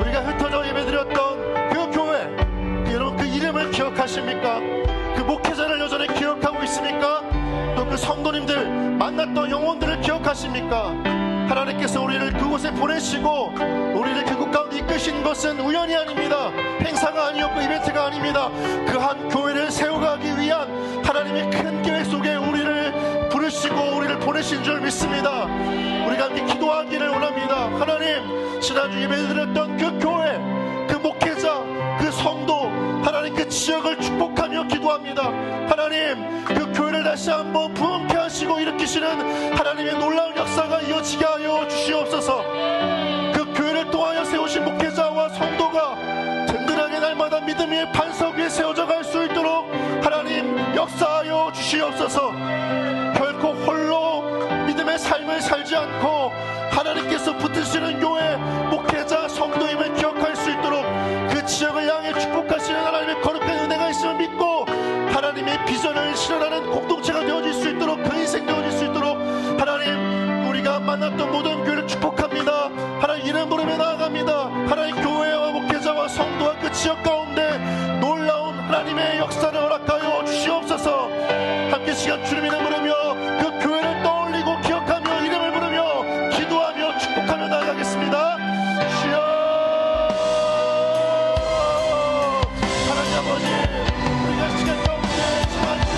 우리가 흩어져 예배드렸던 그 교회, 여러분 그 이름을 기억하십니까? 그 목회자를 여전히 기억하고 있습니까? 또 그 성도님들 만났던 영혼들을 기억하십니까? 하나님께서 우리를 그곳에 보내시고 우리를 그곳 가운데 이끄신 것은 우연이 아닙니다. 행사가 아니었고 이벤트가 아닙니다. 그 한 교회를 세워가기 위한 하나님의 큰 계획 속에 우리를 부르시고 우리를 보내신 줄 믿습니다. 우리가 함께 기도하기를 원합니다. 하나님, 지난주 예배드렸던 그 교회, 그 목회자, 그 성도, 하나님 그 지역을 축복하며 기도합니다. 하나님, 그 교회를 다시 한번 부흥케 하시고 일으키시는 하나님의 놀라운 역사가 이어지게 하여 주시옵소서. 그 교회를 통하여 세우신 목회자와 성도가 든든하게 날마다 믿음의 반석 위에 세워져 갈 수 있도록 하나님 역사하여 주시옵소서. 결코 홀로 믿음의 삶을 살지 않고 하나님께서 붙드시는 교회, 목회자, 성도임을 기억할 수 있도록 그 지역을 향해 축복하시는 하나님의 거룩한 은혜가 있음을 믿고 하나님의 비전을 실현하는 공동체가 되어질 수 있도록, 그 인생 되어질 수 있도록 하나님, 우리가 만났던 모든 교회를 축복합니다. 하나님 이름 부르며 나아갑니다. 하나님 교회와 목회자와 성도와 그 지역 가운데 놀라운 하나님의 역사를 허락하여 주시옵소서. 함께 시간 주님 이름 부르며 그 교회를 떠올리고 기억하며 이름을 부르며 기도하며 축복하며 나아가겠습니다. 주여, 하나님 아버지, 우리가 시간 가운데 정말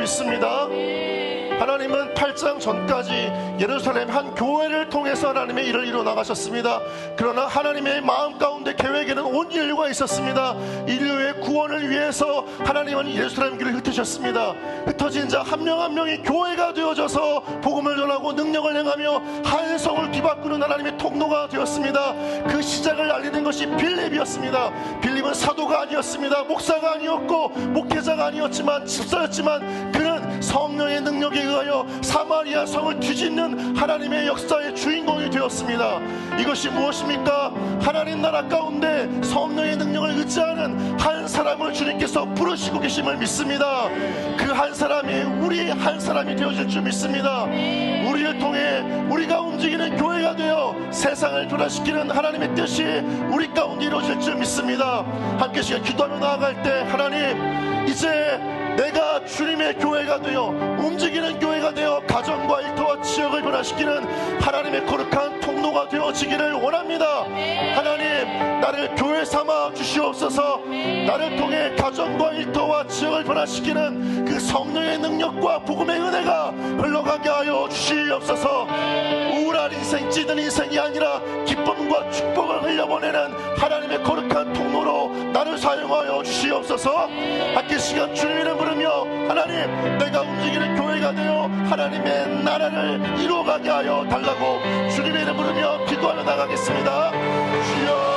믿습니다. 하나님은 사무엘상 전까지 예루살렘 한 교회를 통해서 하나님의 일을 이루어 나가셨습니다. 그러나 하나님의 마음 가운데 계획에는 온 인류가 있었습니다. 인류의 구원을 위해서 하나님은 예루살렘 교회를 흩으셨습니다. 흩어진 자 한 명 한 명이 교회가 되어져서 복음을 전하고 능력을 행하며 한 성을 뒤바꾸는 하나님의 통로가 되었습니다. 그 시작을 알리는 것이 빌립이었습니다. 빌립은 사도가 아니었습니다. 목사가 아니었고 목회자가 아니었지만 집사였지만 그는 성령의 능력에 의하여 사마리아 성을 뒤집는 하나님의 역사의 주인공이 되었습니다. 이것이 무엇입니까? 하나님 나라 가운데 성령의 능력을 의지하는 한 사람을 주님께서 부르시고 계심을 믿습니다. 그 한 사람이 우리 한 사람이 되어질 줄 믿습니다. 우리를 통해 우리가 움직이는 교회가 되어 세상을 변화시키는 하나님의 뜻이 우리 가운데 이루어질 줄 믿습니다. 함께 시간 기도하며 나아갈 때 하나님, 이제 내가 주님의 교회가 되어 움직이는 교회가 되어 가정과 일터와 지역을 변화시키는 하나님의 거룩한 통로가 되어지기를 원합니다. 하나님, 나를 교회 삼아 주시옵소서. 나를 통해 가정과 일터와 지역을 변화시키는 그 성령의 능력과 복음의 은혜가 흘러가게 하여 주시옵소서. 우울한 인생, 찌든 인생이 아니라 기쁨과 축복을 흘려보내는 하나님의 거룩한 통로로 나를 사용하여 주시옵소서. 함께 시간 주님 이름 부르며 하나님, 내가 움직이는 교회가 되어 하나님의 나라를 이루어가게 하여 달라고 주님의 이름 부르며 기도하며 나가겠습니다. 주여,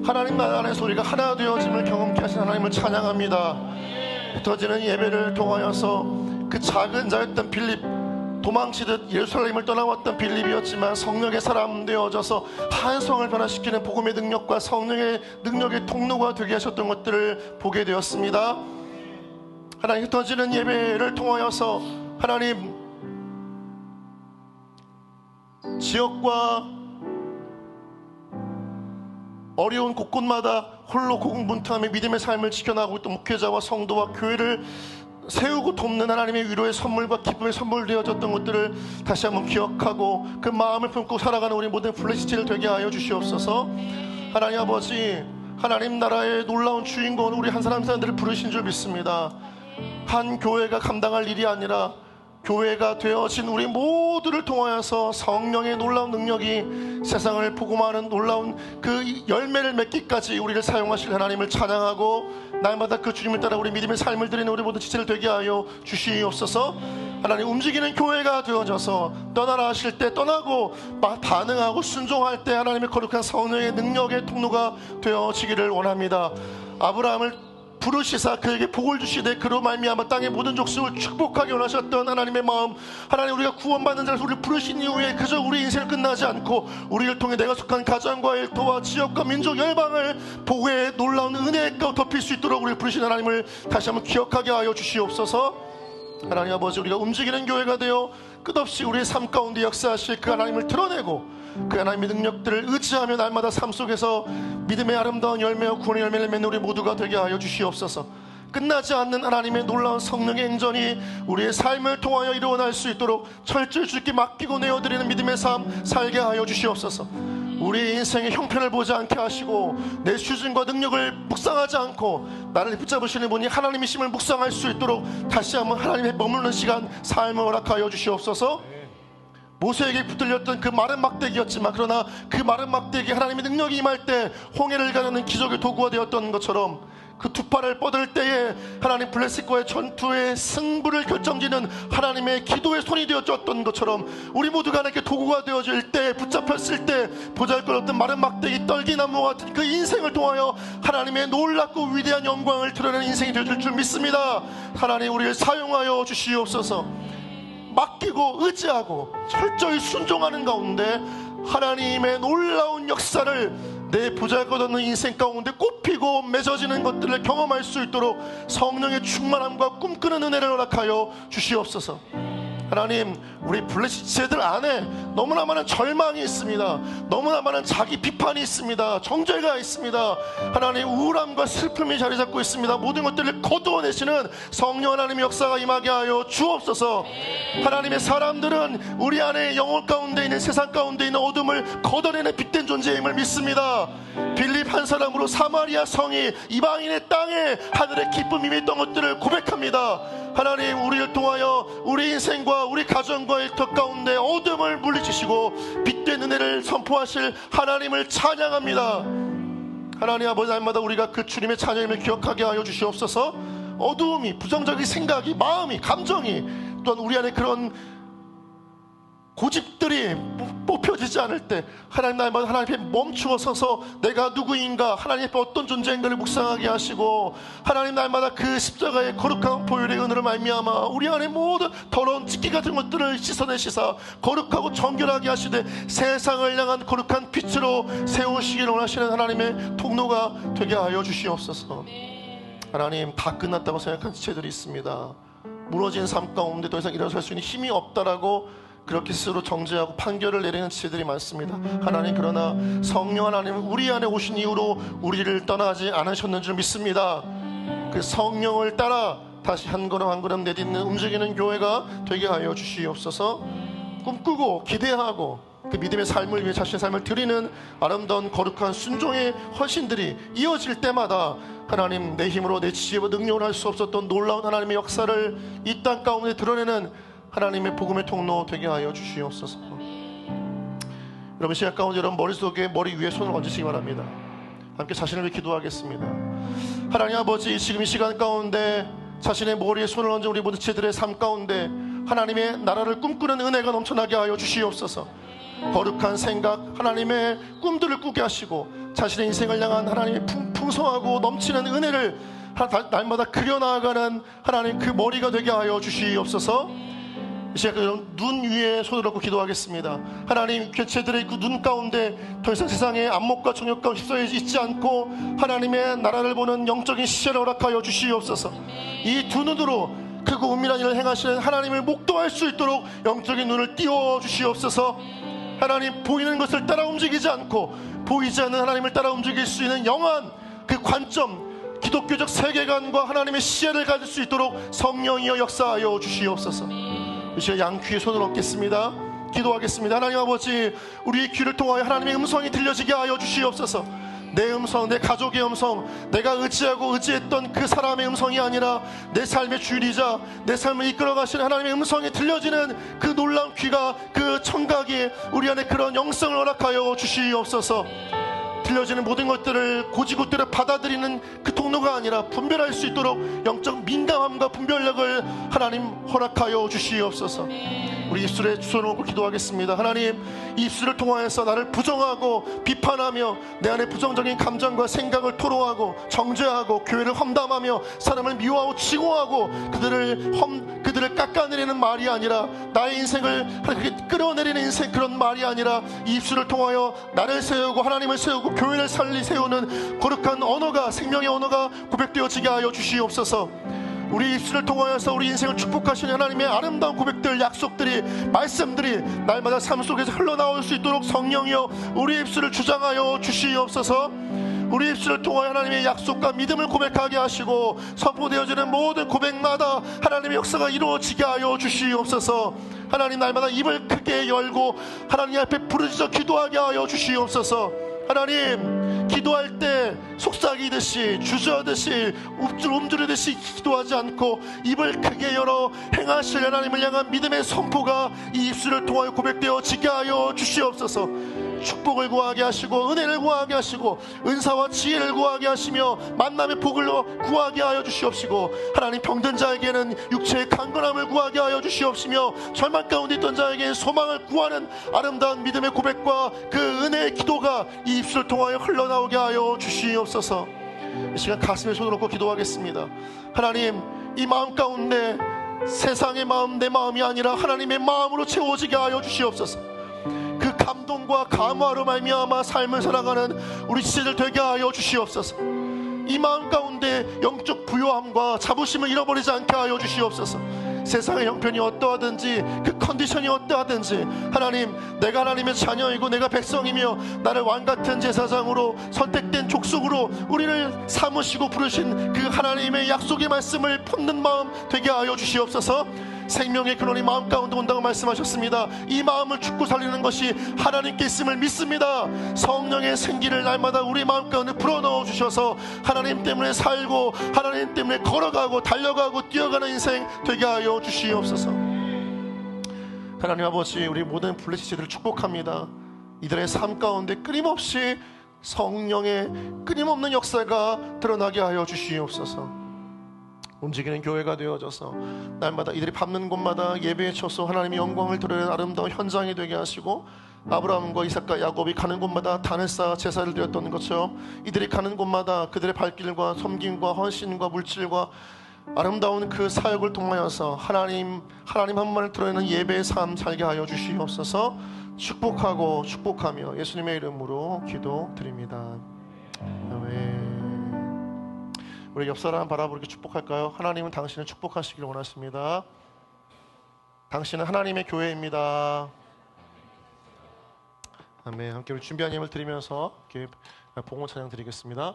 하나님 나라 안에서 우리가 하나 되어짐을 경험케 하신 하나님을 찬양합니다. 흩어지는 예배를 통하여서 그 작은 자였던 빌립, 도망치듯 예루살렘을 떠나왔던 빌립이었지만 성령의 사람 되어져서 한 성을 변화시키는 복음의 능력과 성령의 능력의 통로가 되게 하셨던 것들을 보게 되었습니다. 하나님, 흩어지는 예배를 통하여서 하나님, 지역과 어려운 곳곳마다 홀로 고군분투하며 믿음의 삶을 지켜나가고 있던 목회자와 성도와 교회를 세우고 돕는 하나님의 위로의 선물과 기쁨의 선물 되어졌던 것들을 다시 한번 기억하고 그 마음을 품고 살아가는 우리 모든 플래시티를 되게 하여 주시옵소서. 하나님 아버지, 하나님 나라의 놀라운 주인공은 우리 한 사람들을 부르신 줄 믿습니다. 한 교회가 감당할 일이 아니라 교회가 되어진 우리 모두를 통하여서 성령의 놀라운 능력이 세상을 복음하는 놀라운 그 열매를 맺기까지 우리를 사용하실 하나님을 찬양하고 날마다 그 주님을 따라 우리 믿음의 삶을 드리는 우리 모든 지체를 되게 하여 주시옵소서. 하나님, 움직이는 교회가 되어져서 떠나라 하실 때 떠나고 반응하고 순종할 때 하나님의 거룩한 성령의 능력의 통로가 되어지기를 원합니다. 아브라함을 부르시사 그에게 복을 주시되 그로 말미암아 땅의 모든 족속을 축복하게 원하셨던 하나님의 마음, 하나님 우리가 구원받는 자로서 우리를 부르신 이후에 그저 우리 인생을 끝나지 않고 우리를 통해 내가 속한 가정과 일터와 지역과 민족 열방을 복의 놀라운 은혜가 덮일 수 있도록 우리를 부르신 하나님을 다시 한번 기억하게 하여 주시옵소서. 하나님 아버지, 우리가 움직이는 교회가 되어 끝없이 우리의 삶 가운데 역사하실 그 하나님을 드러내고 그 하나님의 능력들을 의지하며 날마다 삶 속에서 믿음의 아름다운 열매와 구원의 열매를 맺는 우리 모두가 되게 하여 주시옵소서. 끝나지 않는 하나님의 놀라운 성령의 행전이 우리의 삶을 통하여 이루어날 수 있도록 철저히 주께 맡기고 내어드리는 믿음의 삶 살게 하여 주시옵소서. 우리의 인생의 형편을 보지 않게 하시고 내 수준과 능력을 묵상하지 않고 나를 붙잡으시는 분이 하나님이심을 묵상할 수 있도록 다시 한번 하나님의 머무르는 시간 삶을 허락하여 주시옵소서. 모세에게 붙들렸던 그 마른 막대기였지만 그러나 그 마른 막대기 하나님의 능력이 임할 때 홍해를 가르는 기적의 도구가 되었던 것처럼 그 두 팔을 뻗을 때에 하나님 블레셋과의 전투의 승부를 결정짓는 하나님의 기도의 손이 되어졌던 것처럼 우리 모두가 하나님께 도구가 되어질 때, 붙잡혔을 때 보잘것없던 마른 막대기 떨기나무와 같은 그 인생을 통하여 하나님의 놀랍고 위대한 영광을 드러내는 인생이 되어질 줄 믿습니다. 하나님 우리를 사용하여 주시옵소서. 맡기고 의지하고 철저히 순종하는 가운데 하나님의 놀라운 역사를 내 보잘것없는 인생 가운데 꽃피고 맺어지는 것들을 경험할 수 있도록 성령의 충만함과 꿈꾸는 은혜를 허락하여 주시옵소서. 하나님, 우리 블레셋 지체들 안에 너무나 많은 절망이 있습니다. 너무나 많은 자기 비판이 있습니다. 정죄가 있습니다. 하나님, 우울함과 슬픔이 자리 잡고 있습니다. 모든 것들을 거두어내시는 성령 하나님의 역사가 임하게 하여 주옵소서. 하나님의 사람들은 우리 안에 영혼 가운데 있는, 세상 가운데 있는 어둠을 걷어내는 빛된 존재임을 믿습니다. 빌립 한 사람으로 사마리아 성이 이방인의 땅에 하늘의 기쁨이 임했던 것들을 고백합니다. 하나님, 우리를 통하여 우리 인생과 우리 가정과 일터 가운데 어둠을 물리치시고 빛된 은혜를 선포하실 하나님을 찬양합니다. 하나님 아버지, 날마다 우리가 그 주님의 찬양임을 기억하게 하여 주시옵소서. 어두움이, 부정적인 생각이, 마음이, 감정이, 또한 우리 안에 그런 고집들이 뽑혀지지 않을 때 하나님, 날마다 하나님 앞에 멈추어 서서 내가 누구인가, 하나님 앞에 어떤 존재인가를 묵상하게 하시고, 하나님 날마다 그 십자가의 거룩한 보혈의 은혜로 말미암아 우리 안에 모든 더러운 찢기 같은 것들을 씻어내시사 거룩하고 정결하게 하시되 세상을 향한 거룩한 빛으로 세우시기를 원하시는 하나님의 통로가 되게 하여 주시옵소서. 하나님, 다 끝났다고 생각한 지체들이 있습니다. 무너진 삶 가운데 더 이상 일어설 수 있는 힘이 없다라고 그렇게 스스로 정죄하고 판결을 내리는 지체들이 많습니다. 하나님, 그러나 성령 하나님은 우리 안에 오신 이후로 우리를 떠나지 않으셨는 줄 믿습니다. 그 성령을 따라 다시 한 걸음 한 걸음 내딛는 움직이는 교회가 되게 하여 주시옵소서. 꿈꾸고 기대하고 그 믿음의 삶을 위해 자신의 삶을 드리는 아름다운 거룩한 순종의 헌신들이 이어질 때마다 하나님, 내 힘으로 내 지혜와 능력으로 할 수 없었던 놀라운 하나님의 역사를 이 땅 가운데 드러내는 하나님의 복음의 통로 되게 하여 주시옵소서. 여러분, 시간 가운데 여러분 머릿속에, 머리 위에 손을 얹으시기 바랍니다. 함께 자신을 위해 기도하겠습니다. 하나님 아버지, 지금 이 시간 가운데 자신의 머리에 손을 얹은 우리 모든 지체들의 삶 가운데 하나님의 나라를 꿈꾸는 은혜가 넘쳐나게 하여 주시옵소서. 거룩한 생각, 하나님의 꿈들을 꾸게 하시고 자신의 인생을 향한 하나님의 풍성하고 넘치는 은혜를 날마다 그려나가는 하나님 그 머리가 되게 하여 주시옵소서. 제가 눈 위에 손을 얹고 기도하겠습니다. 하나님, 교체들의 그 눈 가운데 더 이상 세상의 안목과 정욕과 휩싸여 있지 않고 하나님의 나라를 보는 영적인 시야를 허락하여 주시옵소서. 이 두 눈으로 크고 은밀한 일을 행하시는 하나님을 목도할 수 있도록 영적인 눈을 띄워 주시옵소서. 하나님, 보이는 것을 따라 움직이지 않고 보이지 않는 하나님을 따라 움직일 수 있는 영한 그 관점, 기독교적 세계관과 하나님의 시야를 가질 수 있도록 성령이여 역사하여 주시옵소서. 이 시간 양귀에 손을 얹겠습니다. 기도하겠습니다. 하나님 아버지, 우리의 귀를 통하여 하나님의 음성이 들려지게 하여 주시옵소서. 내 음성, 내 가족의 음성, 내가 의지하고 의지했던 그 사람의 음성이 아니라 내 삶의 주인이자 내 삶을 이끌어 가시는 하나님의 음성이 들려지는 그 놀라운 귀가, 그 청각이 우리 안에 그런 영성을 허락하여 주시옵소서. 들려지는 모든 것들을 고지고대로 받아들이는 그 통로가 아니라 분별할 수 있도록 영적 민감함과 분별력을 하나님 허락하여 주시옵소서. 우리 입술에 손을 얹고 기도하겠습니다. 하나님, 이 입술을 통하여서 나를 부정하고 비판하며 내 안에 부정적인 감정과 생각을 토로하고 정죄하고 교회를 험담하며 사람을 미워하고 치고하고 그들을 깎아내리는 말이 아니라 나의 인생을 끌어내리는 인생, 그런 말이 아니라 이 입술을 통하여 나를 세우고 하나님을 세우고 교회를 세우는 거룩한 언어가, 생명의 언어가 고백되어지게 하여 주시옵소서. 우리 입술을 통하여서 우리 인생을 축복하시는 하나님의 아름다운 고백들, 약속들이, 말씀들이 날마다 삶 속에서 흘러나올 수 있도록 성령이여 우리 입술을 주장하여 주시옵소서. 우리 입술을 통하여 하나님의 약속과 믿음을 고백하게 하시고 선포되어지는 모든 고백마다 하나님의 역사가 이루어지게 하여 주시옵소서. 하나님, 날마다 입을 크게 열고 하나님 앞에 부르짖어 기도하게 하여 주시옵소서. 하나님, 기도할 때 속삭이듯이 주저하듯이 움츠리듯이 기도하지 않고 입을 크게 열어 행하실 하나님을 향한 믿음의 선포가 이 입술을 통하여 고백되어지게 하여 주시옵소서. 축복을 구하게 하시고 은혜를 구하게 하시고 은사와 지혜를 구하게 하시며 만남의 복을 구하게 하여 주시옵시고, 하나님, 병든 자에게는 육체의 강건함을 구하게 하여 주시옵시며 절망 가운데 있던 자에게는 소망을 구하는 아름다운 믿음의 고백과 그 은혜의 기도가 이 입술을 통하여 흘러나오게 하여 주시옵소서. 이 시간 가슴에 손을 얹고 기도하겠습니다. 하나님, 이 마음 가운데 세상의 마음, 내 마음이 아니라 하나님의 마음으로 채워지게 하여 주시옵소서. 그 감동과 감화로 말미암아 삶을 살아가는 우리 지체들 되게 하여 주시옵소서. 이 마음 가운데 영적 부요함과 자부심을 잃어버리지 않게 하여 주시옵소서. 세상의 형편이 어떠하든지 그 컨디션이 어떠하든지 하나님, 내가 하나님의 자녀이고 내가 백성이며 나를 왕같은 제사장으로 선택된 족속으로 우리를 삼으시고 부르신 그 하나님의 약속의 말씀을 품는 마음 되게 하여 주시옵소서. 생명의 근원이 마음 가운데 온다고 말씀하셨습니다. 이 마음을 죽고 살리는 것이 하나님께 있음을 믿습니다. 성령의 생기를 날마다 우리 마음 가운데 불어넣어 주셔서 하나님 때문에 살고 하나님 때문에 걸어가고 달려가고 뛰어가는 인생 되게 하여 주시옵소서. 하나님 아버지, 우리 모든 블레시들을 축복합니다. 이들의 삶 가운데 끊임없이 성령의 끊임없는 역사가 드러나게 하여 주시옵소서. 움직이는 교회가 되어져서 날마다 이들이 밟는 곳마다 예배에 쳐서 하나님의 영광을 드러내는 아름다운 현장이 되게 하시고, 아브라함과 이삭과 야곱이 가는 곳마다 단을 쌓아 제사를 드렸던 것처럼 이들이 가는 곳마다 그들의 발길과 섬김과 헌신과 물질과 아름다운 그 사역을 통하여서 하나님 한 분만을 드러내는 예배의 삶 살게 하여 주시옵소서. 축복하고 축복하며 예수님의 이름으로 기도드립니다. 아멘. 우리 옆사람 바라보고 축복할까요? 하나님은 당신을 축복하시길 원하십니다. 당신은 하나님의 교회입니다. 아멘. 함께 우리 준비한 예물 드리면서 봉헌 찬양 드리겠습니다.